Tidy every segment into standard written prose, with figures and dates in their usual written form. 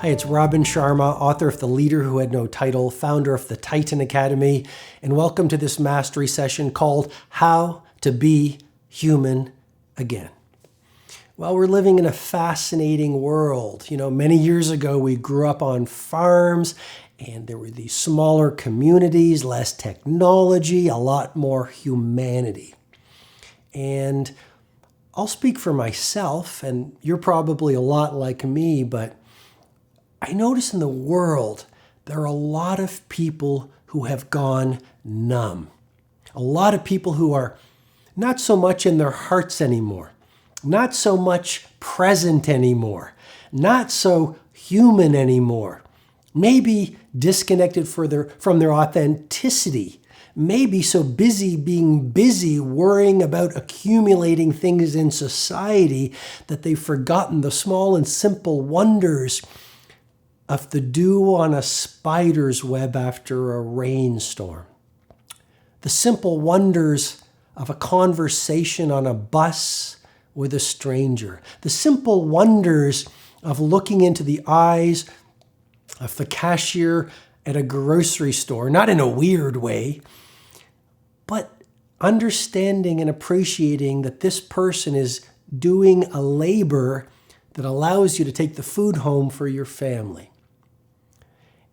Hi, it's Robin Sharma, author of The Leader Who Had No Title, founder of the Titan Academy, and welcome to this mastery session called How to Be Human Again. Well, we're living in a fascinating world. You know, many years ago, we grew up on farms, and there were these smaller communities, less technology, a lot more humanity. And I'll speak for myself, and you're probably a lot like me, but I notice in the world, there are a lot of people who have gone numb. A lot of people who are not so much in their hearts anymore, not so much present anymore, not so human anymore, maybe disconnected from their authenticity, maybe so busy being busy, worrying about accumulating things in society that they've forgotten the small and simple wonders of the dew on a spider's web after a rainstorm. The simple wonders of a conversation on a bus with a stranger. The simple wonders of looking into the eyes of the cashier at a grocery store, not in a weird way, but understanding and appreciating that this person is doing a labor that allows you to take the food home for your family.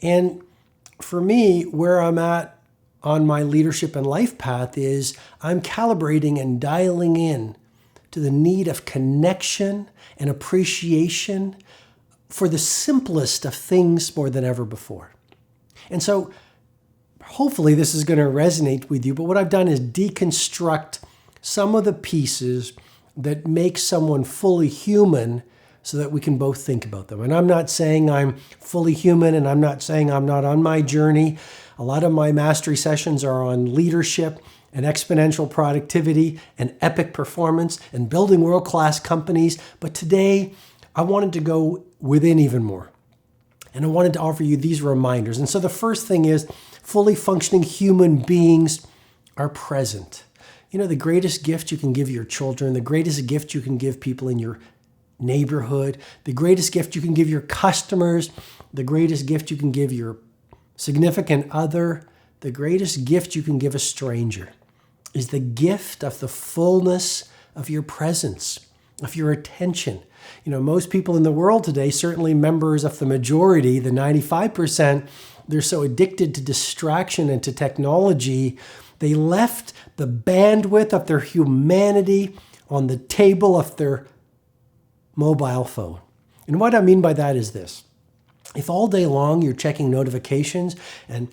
And for me, where I'm at on my leadership and life path is I'm calibrating and dialing in to the need of connection and appreciation for the simplest of things more than ever before. And so hopefully this is going to resonate with you, but what I've done is deconstruct some of the pieces that make someone fully human so that we can both think about them. And I'm not saying I'm fully human, and I'm not saying I'm not on my journey. A lot of my mastery sessions are on leadership and exponential productivity and epic performance and building world-class companies. But today, I wanted to go within even more. And I wanted to offer you these reminders. And so the first thing is fully functioning human beings are present. You know, the greatest gift you can give your children, the greatest gift you can give people in your neighborhood, the greatest gift you can give your customers, the greatest gift you can give your significant other, the greatest gift you can give a stranger is the gift of the fullness of your presence, of your attention. You know, most people in the world today, certainly members of the majority, the 95%, they're so addicted to distraction and to technology, they left the bandwidth of their humanity on the table of their mobile phone. And what I mean by that is this. If all day long you're checking notifications and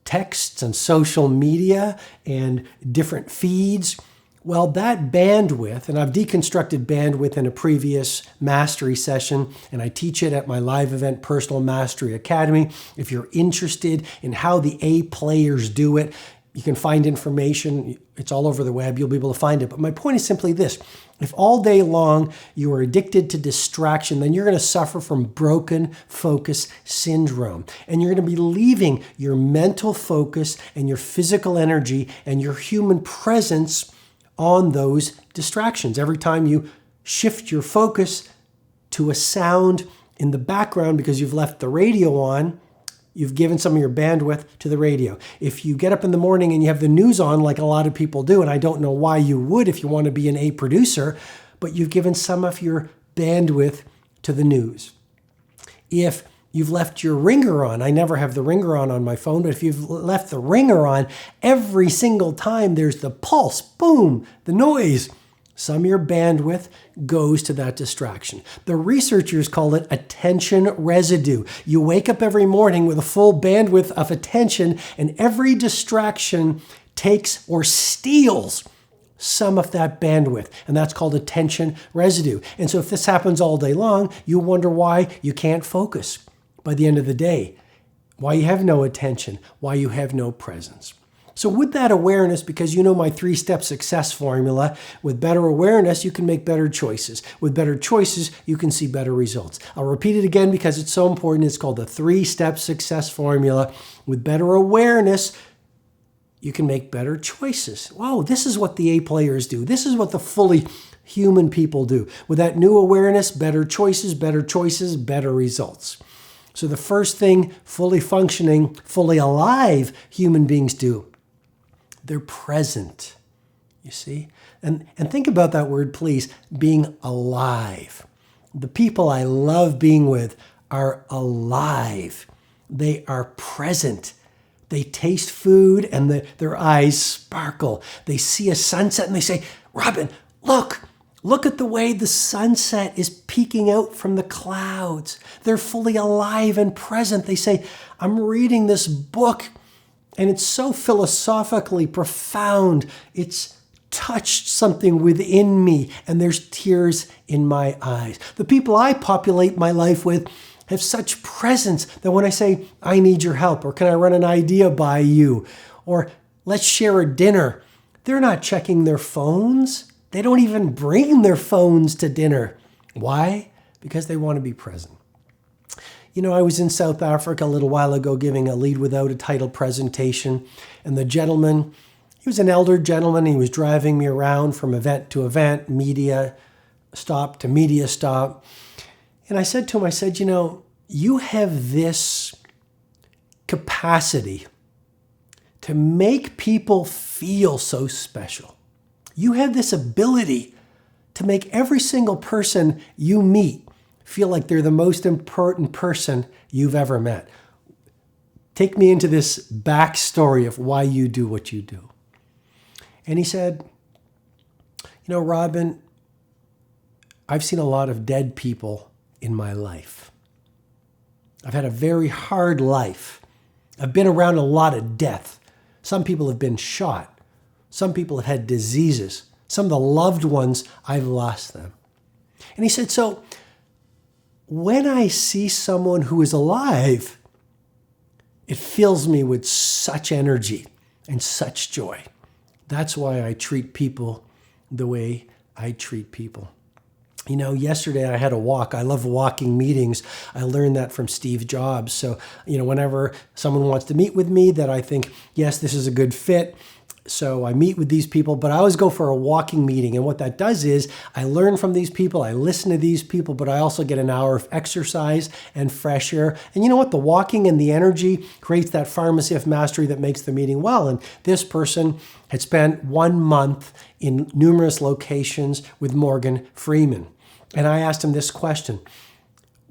texts and social media and different feeds, well, that bandwidth, and I've deconstructed bandwidth in a previous mastery session, and I teach it at my live event, Personal Mastery Academy. If you're interested in how the A players do it, you can find information. It's all over the web. You'll be able to find it. But my point is simply this. If all day long you are addicted to distraction, then you're going to suffer from broken focus syndrome. And you're going to be leaving your mental focus and your physical energy and your human presence on those distractions. Every time you shift your focus to a sound in the background because you've left the radio on, you've given some of your bandwidth to the radio. If you get up in the morning and you have the news on, like a lot of people do, and I don't know why you would if you want to be an A producer, but you've given some of your bandwidth to the news. If you've left your ringer on, I never have the ringer on my phone, but if you've left the ringer on, every single time there's the pulse, boom, the noise, some of your bandwidth goes to that distraction. The researchers call it attention residue. You wake up every morning with a full bandwidth of attention, and every distraction takes or steals some of that bandwidth, and that's called attention residue. And so if this happens all day long, you wonder why you can't focus by the end of the day, why you have no attention, why you have no presence. So with that awareness, because you know my 3-step success formula, with better awareness, you can make better choices. With better choices, you can see better results. I'll repeat it again because it's so important. It's called the 3-step success formula. With better awareness, you can make better choices. Wow, this is what the A players do. This is what the fully human people do. With that new awareness, better choices, better results. So the first thing fully functioning, fully alive human beings do, they're present. You see? And think about that word, please, being alive. The people I love being with are alive. They are present. They taste food and their eyes sparkle. They see a sunset and they say, Robin, look at the way the sunset is peeking out from the clouds. They're fully alive and present. They say, I'm reading this book and it's so philosophically profound. It's touched something within me and there's tears in my eyes. The people I populate my life with have such presence that when I say, I need your help, or can I run an idea by you, or let's share a dinner, they're not checking their phones. They don't even bring their phones to dinner. Why? Because they want to be present. You know, I was in South Africa a little while ago giving a Lead Without a Title presentation, and the gentleman, he was an elder gentleman. He was driving me around from event to event, media stop to media stop. And I said to him, I said, you know, you have this capacity to make people feel so special. You have this ability to make every single person you meet feel like they're the most important person you've ever met. Take me into this backstory of why you do what you do. And he said, you know, Robin, I've seen a lot of dead people in my life. I've had a very hard life. I've been around a lot of death. Some people have been shot. Some people have had diseases. Some of the loved ones, I've lost them. And he said, so when I see someone who is alive, it fills me with such energy and such joy. That's why I treat people the way I treat people. You know, yesterday I had a walk. I love walking meetings. I learned that from Steve Jobs. So, you know, whenever someone wants to meet with me that I think, yes, this is a good fit, so I meet with these people, but I always go for a walking meeting. And what that does is I learn from these people, I listen to these people, but I also get an hour of exercise and fresh air. And you know what? The walking and the energy creates that pharmacy of mastery that makes the meeting well. And this person had spent 1 month in numerous locations with Morgan Freeman. And I asked him this question: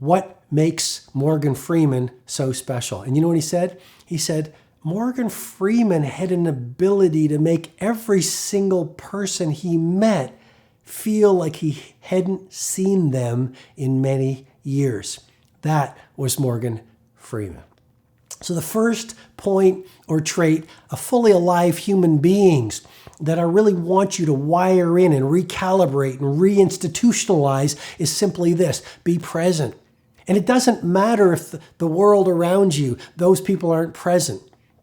what makes Morgan Freeman so special? And you know what he said? He said, Morgan Freeman had an ability to make every single person he met feel like he hadn't seen them in many years. That was Morgan Freeman. So the first point or trait of fully alive human beings that I really want you to wire in and recalibrate and reinstitutionalize is simply this: be present. And it doesn't matter if the world around you, those people aren't present.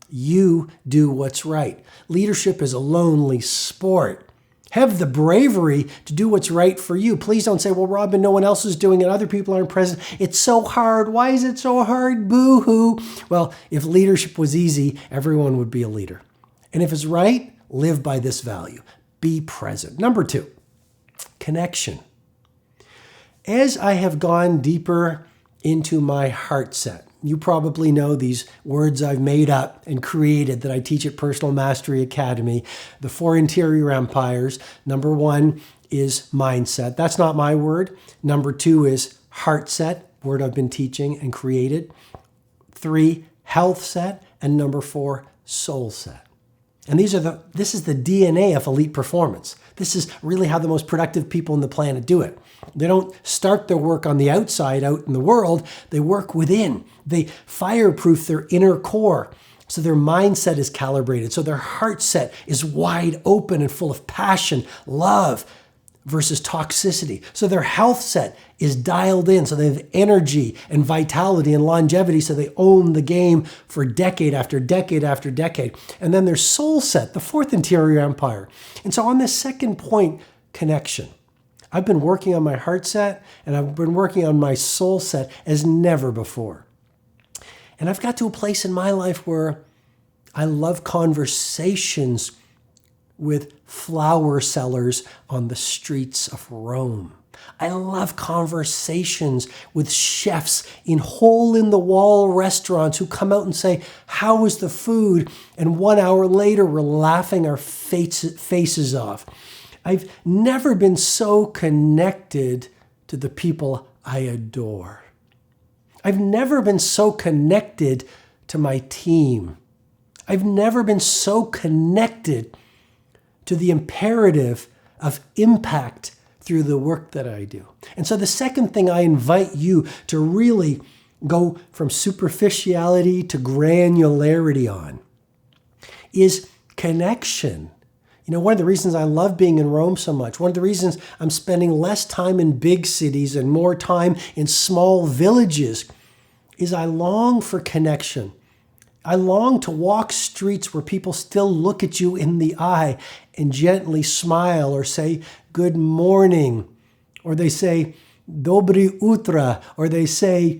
You do what's right. Leadership is a lonely sport. Have the bravery to do what's right for you. Please don't say, well, Robin, no one else is doing it. Other people aren't present. It's so hard. Why is it so hard? Boo-hoo. Well, if leadership was easy, everyone would be a leader. And if it's right, live by this value. Be present. Number 2, connection. As I have gone deeper into my heart set, you probably know these words I've made up and created that I teach at Personal Mastery Academy. The 4 interior empires. Number 1 is mindset. That's not my word. Number 2 is heart set, word I've been teaching and created. 3, health set. And number 4, soul set. And this is the DNA of elite performance. This is really how the most productive people on the planet do it. They don't start their work on the outside out in the world. They work within. They fireproof their inner core so their mindset is calibrated, so their heart set is wide open and full of passion, love versus toxicity. So their health set is dialed in, so they have energy and vitality and longevity, so they own the game for decade after decade after decade. And then their soul set, the 4th interior empire. And so on this second point, connection. I've been working on my heart set and I've been working on my soul set as never before. And I've got to a place in my life where I love conversations with flower sellers on the streets of Rome. I love conversations with chefs in hole-in-the-wall restaurants who come out and say, "How was the food?" And 1 hour later, we're laughing our faces off. I've never been so connected to the people I adore. I've never been so connected to my team. I've never been so connected to the imperative of impact through the work that I do. And so the second thing I invite you to really go from superficiality to granularity on is connection. You know, one of the reasons I love being in Rome so much, one of the reasons I'm spending less time in big cities and more time in small villages is I long for connection. I long to walk streets where people still look at you in the eye and gently smile or say, "Good morning," or they say, "Dobry utra," or they say,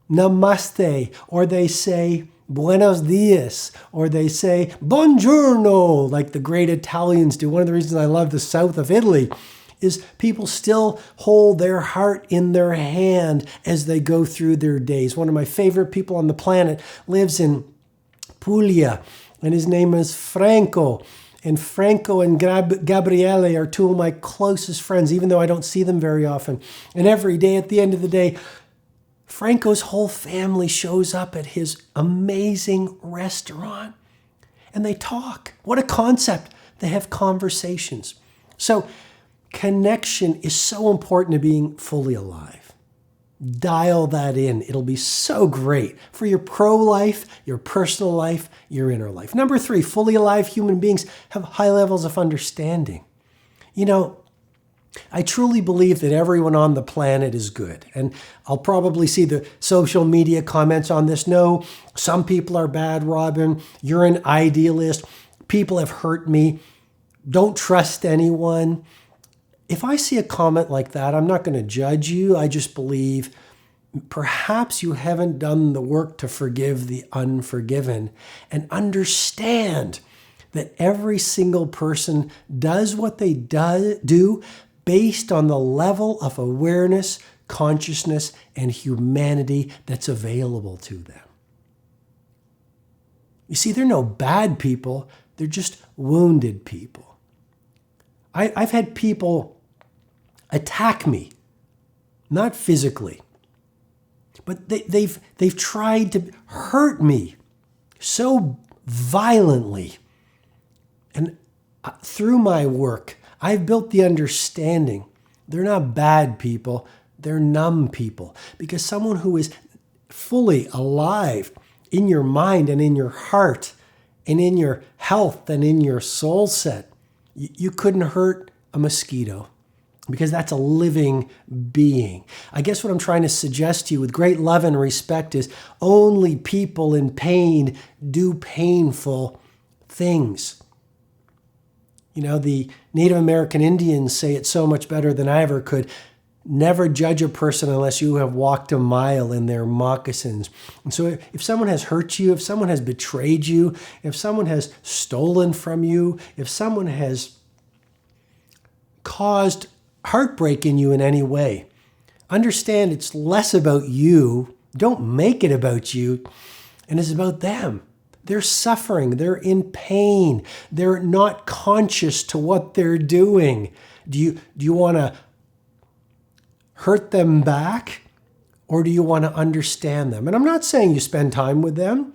"Namaste," or they say, "Buenos dias," or they say, "Buongiorno," like the great Italians do. One of the reasons I love the south of Italy is people still hold their heart in their hand as they go through their days. One of my favorite people on the planet lives in Puglia, and his name is Franco. And Franco and Gabriele are two of my closest friends, even though I don't see them very often. And every day, at the end of the day, Franco's whole family shows up at his amazing restaurant. And they talk. What a concept. They have conversations. So connection is so important to being fully alive. Dial that in. It'll be so great for your pro-life, your personal life, your inner life. Number 3, fully alive human beings have high levels of understanding. You know, I truly believe that everyone on the planet is good. And I'll probably see the social media comments on this. No, some people are bad, Robin. You're an idealist. People have hurt me. Don't trust anyone. If I see a comment like that, I'm not going to judge you. I just believe perhaps you haven't done the work to forgive the unforgiven and understand that every single person does what they do based on the level of awareness, consciousness, and humanity that's available to them. You see, they're no bad people. They're just wounded people. I've had people attack me, not physically, but they've tried to hurt me so violently. And through my work, I've built the understanding they're not bad people, they're numb people. Because someone who is fully alive in your mind and in your heart and in your health and in your soul set, you couldn't hurt a mosquito. Because that's a living being. I guess what I'm trying to suggest to you with great love and respect is only people in pain do painful things. You know, the Native American Indians say it so much better than I ever could. Never judge a person unless you have walked a mile in their moccasins. And so if someone has hurt you, if someone has betrayed you, if someone has stolen from you, if someone has caused heartbreak in you in any way, understand it's less about you. Don't make it about you. And it's about them. They're suffering. They're in pain. They're not conscious to what they're doing. Do you want to hurt them back, or do you want to understand them? And I'm not saying you spend time with them.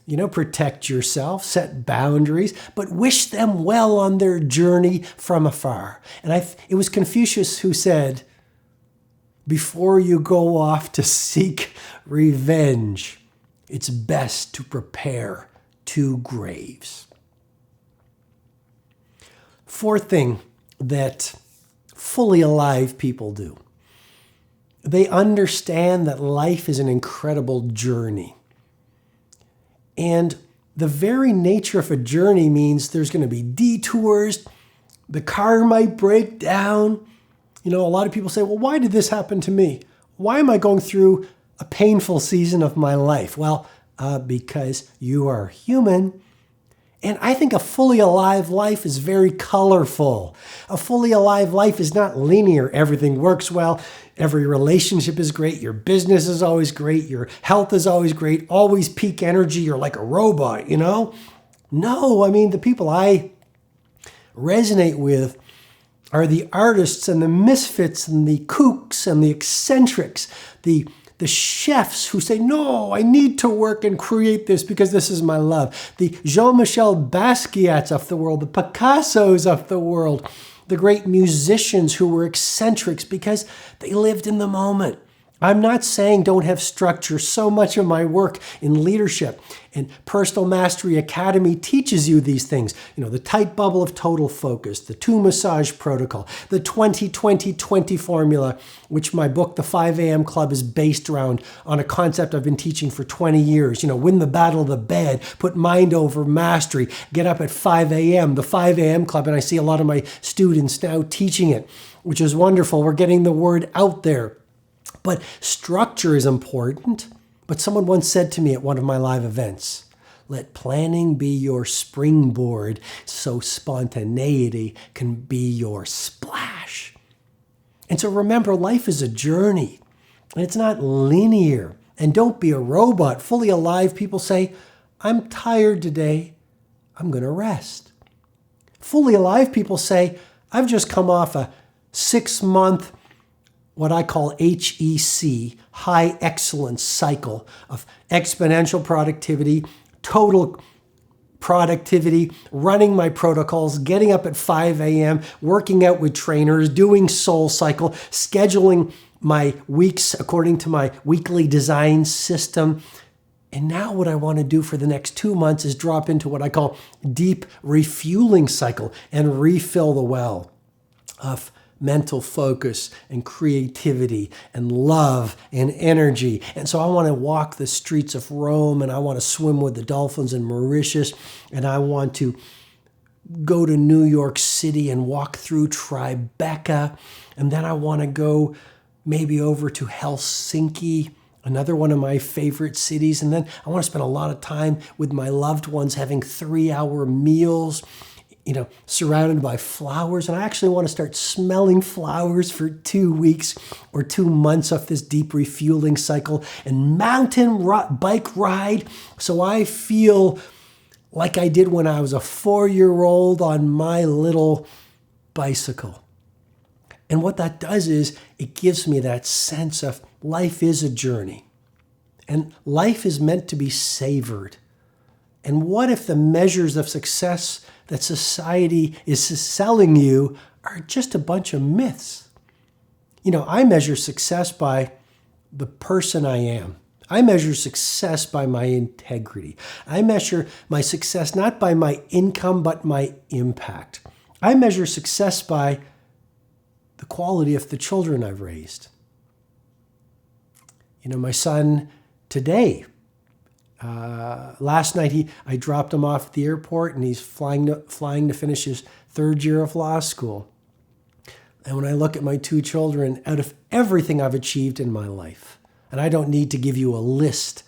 You know, protect yourself, set boundaries, but wish them well on their journey from afar. And it was Confucius who said, before you go off to seek revenge, it's best to prepare 2 graves. Fourth thing that fully alive people do. They understand that life is an incredible journey. And the very nature of a journey means there's going to be detours. The car might break down. You know, a lot of people say, well, why did this happen to me? Why am I going through a painful season of my life? Well, because you are human And I think a fully alive life is very colorful. A fully alive life is not linear. Everything works well. Every relationship is great. Your business is always great. Your health is always great. Always peak energy. You're like a robot, you know? No, I mean, the people I resonate with are the artists and the misfits and the kooks and the eccentrics, the chefs who say, no, I need to work and create this because this is my love. The Jean-Michel Basquiats of the world, the Picassos of the world, the great musicians who were eccentrics because they lived in the moment. I'm not saying don't have structure. So much of my work in leadership and Personal Mastery Academy teaches you these things. You know, the tight bubble of total focus, the 2 massage protocol, the 20-20-20 formula, which my book, The 5 a.m. Club, is based around on a concept I've been teaching for 20 years. You know, win the battle of the bed, put mind over mastery, get up at 5 a.m., the 5 a.m. Club, and I see a lot of my students now teaching it, which is wonderful. We're getting the word out there. But structure is important. But someone once said to me at one of my live events, let planning be your springboard so spontaneity can be your splash. And so remember, life is a journey and it's not linear. And don't be a robot. Fully alive people say, I'm tired today. I'm going to rest. Fully alive people say, I've just come off a 6-month what I call HEC, high excellence cycle of exponential productivity, total productivity, running my protocols, getting up at 5 a.m., working out with trainers, doing Soul Cycle, scheduling my weeks according to my weekly design system. And now what I want to do for the next 2 months is drop into what I call deep refueling cycle and refill the well of mental focus and creativity and love and energy. And so I want to walk the streets of Rome, and I want to swim with the dolphins in Mauritius, and I want to go to New York City and walk through Tribeca, and then I want to go maybe over to Helsinki, another one of my favorite cities, and then I want to spend a lot of time with my loved ones having 3-hour meals, you know, surrounded by flowers. And I actually want to start smelling flowers for 2 weeks or 2 months of this deep refueling cycle and bike ride. So I feel like I did when I was a 4-year-old on my little bicycle. And what that does is it gives me that sense of life is a journey and life is meant to be savored. And what if the measures of success that society is selling you are just a bunch of myths? You know, I measure success by the person I am. I measure success by my integrity. I measure my success not by my income, but my impact. I measure success by the quality of the children I've raised. You know, my son today, last night I dropped him off at the airport, and he's flying to finish his 3rd year of law school. And when I look at my 2 children, out of everything I've achieved in my life, and I don't need to give you a list,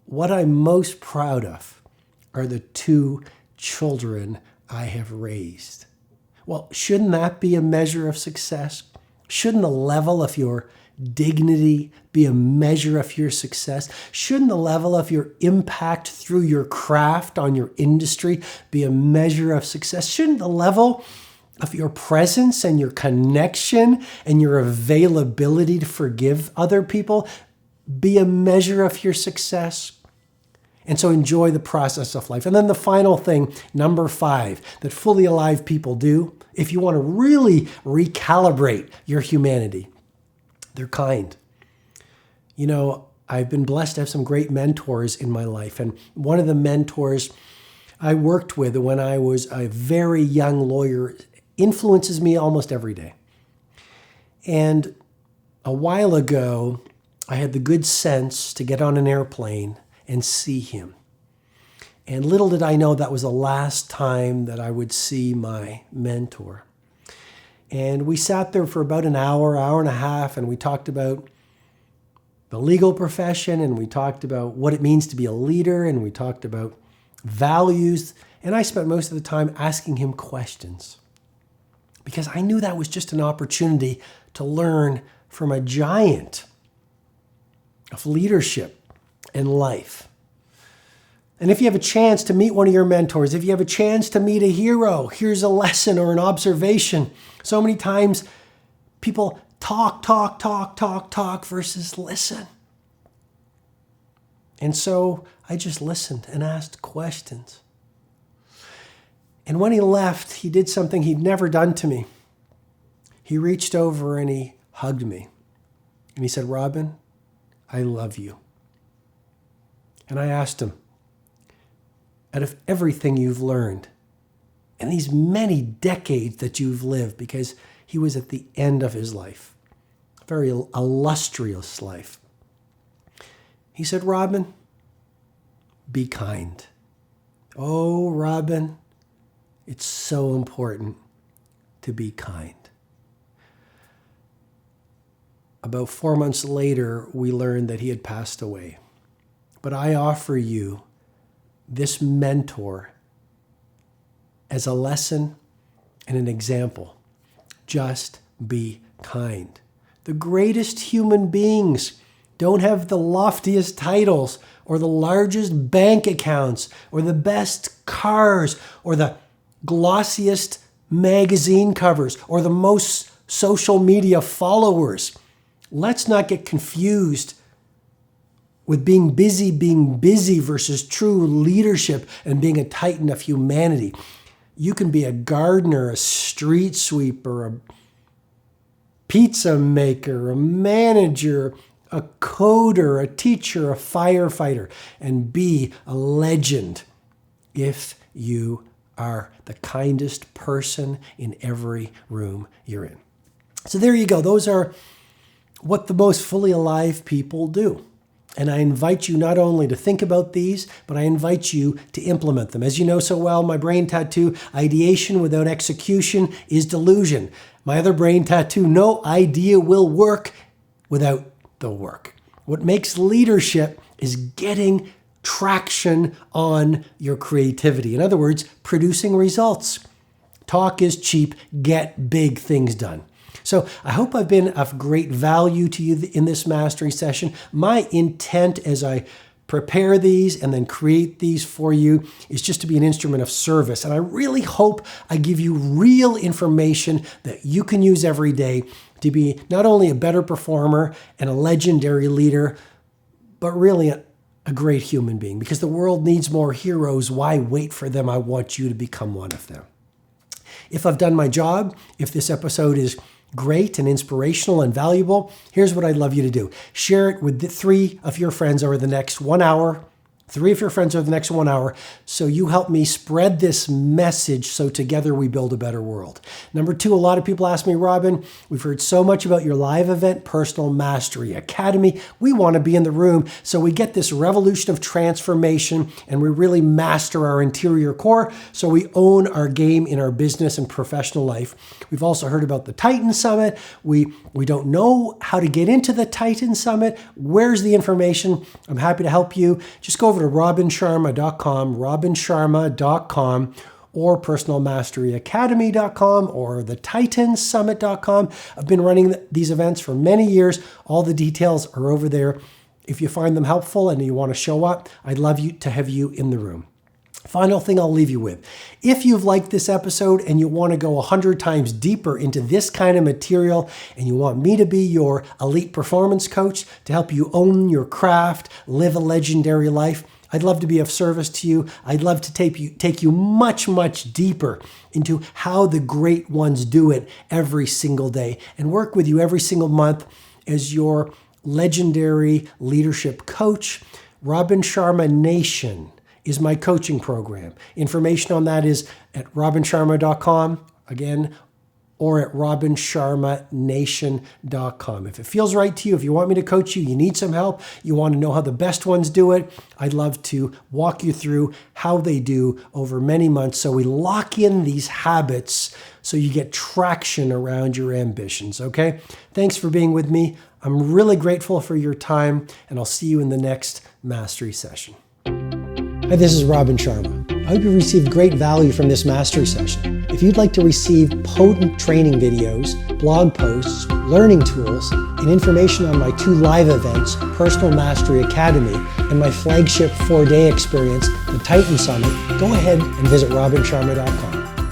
what I'm most proud of are the 2 children I have raised. Well, shouldn't that be a measure of success? Shouldn't the level of your dignity be a measure of your success? Shouldn't the level of your impact through your craft on your industry be a measure of success? Shouldn't the level of your presence and your connection and your availability to forgive other people be a measure of your success? And so enjoy the process of life. And then the final thing, number 5, that fully alive people do, if you want to really recalibrate your humanity, they're kind. You know, I've been blessed to have some great mentors in my life. And one of the mentors I worked with when I was a very young lawyer influences me almost every day. And a while ago, I had the good sense to get on an airplane and see him. And little did I know that was the last time that I would see my mentor. And we sat there for about an hour and a half, and we talked about the legal profession, and we talked about what it means to be a leader, and we talked about values, and I spent most of the time asking him questions because I knew that was just an opportunity to learn from a giant of leadership and life. And if you have a chance to meet one of your mentors, if you have a chance to meet a hero, here's a lesson or an observation. So many times people talk versus listen. And so I just listened and asked questions. And when he left, he did something he'd never done to me. He reached over and he hugged me. And he said, "Robin, I love you." And I asked him, out of everything you've learned and these many decades that you've lived, because he was at the end of his life, a very illustrious life. He said, "Robin, be kind." Oh, Robin, it's so important to be kind. About 4 months later, we learned that he had passed away. But I offer you this mentor as a lesson and an example. Just be kind. The greatest human beings don't have the loftiest titles or the largest bank accounts or the best cars or the glossiest magazine covers or the most social media followers. Let's not get confused with being busy versus true leadership and being a titan of humanity. You can be a gardener, a street sweeper, a pizza maker, a manager, a coder, a teacher, a firefighter, and be a legend if you are the kindest person in every room you're in. So there you go. Those are what the most fully alive people do. And I invite you not only to think about these, but I invite you to implement them. As you know so well, my brain tattoo, ideation without execution is delusion. My other brain tattoo, no idea will work without the work. What makes leadership is getting traction on your creativity. In other words, producing results. Talk is cheap, get big things done. So I hope I've been of great value to you in this mastery session. My intent as I prepare these and then create these for you is just to be an instrument of service. And I really hope I give you real information that you can use every day to be not only a better performer and a legendary leader, but really a great human being. Because the world needs more heroes. Why wait for them? I want you to become one of them. If I've done my job, if this episode is great and inspirational and valuable, here's what I'd love you to do. Share it with 3 of your friends over the next 1 hour. 3 of your friends over the next 1 hour. So you help me spread this message so together we build a better world. Number 2, a lot of people ask me, "Robin, we've heard so much about your live event, Personal Mastery Academy. We want to be in the room so we get this revolution of transformation and we really master our interior core so we own our game in our business and professional life." We've also heard about the Titan Summit. We don't know how to get into the Titan Summit. Where's the information? I'm happy to help you. Just go over to robinsharma.com, or personalmasteryacademy.com, or the titansummit.com. I've been running these events for many years. All the details are over there. If you find them helpful and you want to show up, I'd love to have you in the room. Final thing I'll leave you with. If you've liked this episode and you want to go 100 times deeper into this kind of material and you want me to be your elite performance coach to help you own your craft, live a legendary life, I'd love to be of service to you. I'd love to take you much, much deeper into how the great ones do it every single day and work with you every single month as your legendary leadership coach. Robin Sharma Nation is my coaching program. Information on that is at robinsharma.com, again, or at robinsharmanation.com. If it feels right to you, if you want me to coach you, you need some help, you want to know how the best ones do it, I'd love to walk you through how they do over many months so we lock in these habits so you get traction around your ambitions, okay? Thanks for being with me. I'm really grateful for your time, and I'll see you in the next mastery session. Hi, this is Robin Sharma. I hope you received great value from this mastery session. If you'd like to receive potent training videos, blog posts, learning tools, and information on my 2 live events, Personal Mastery Academy and my flagship 4-day experience, the Titan Summit, go ahead and visit robinsharma.com.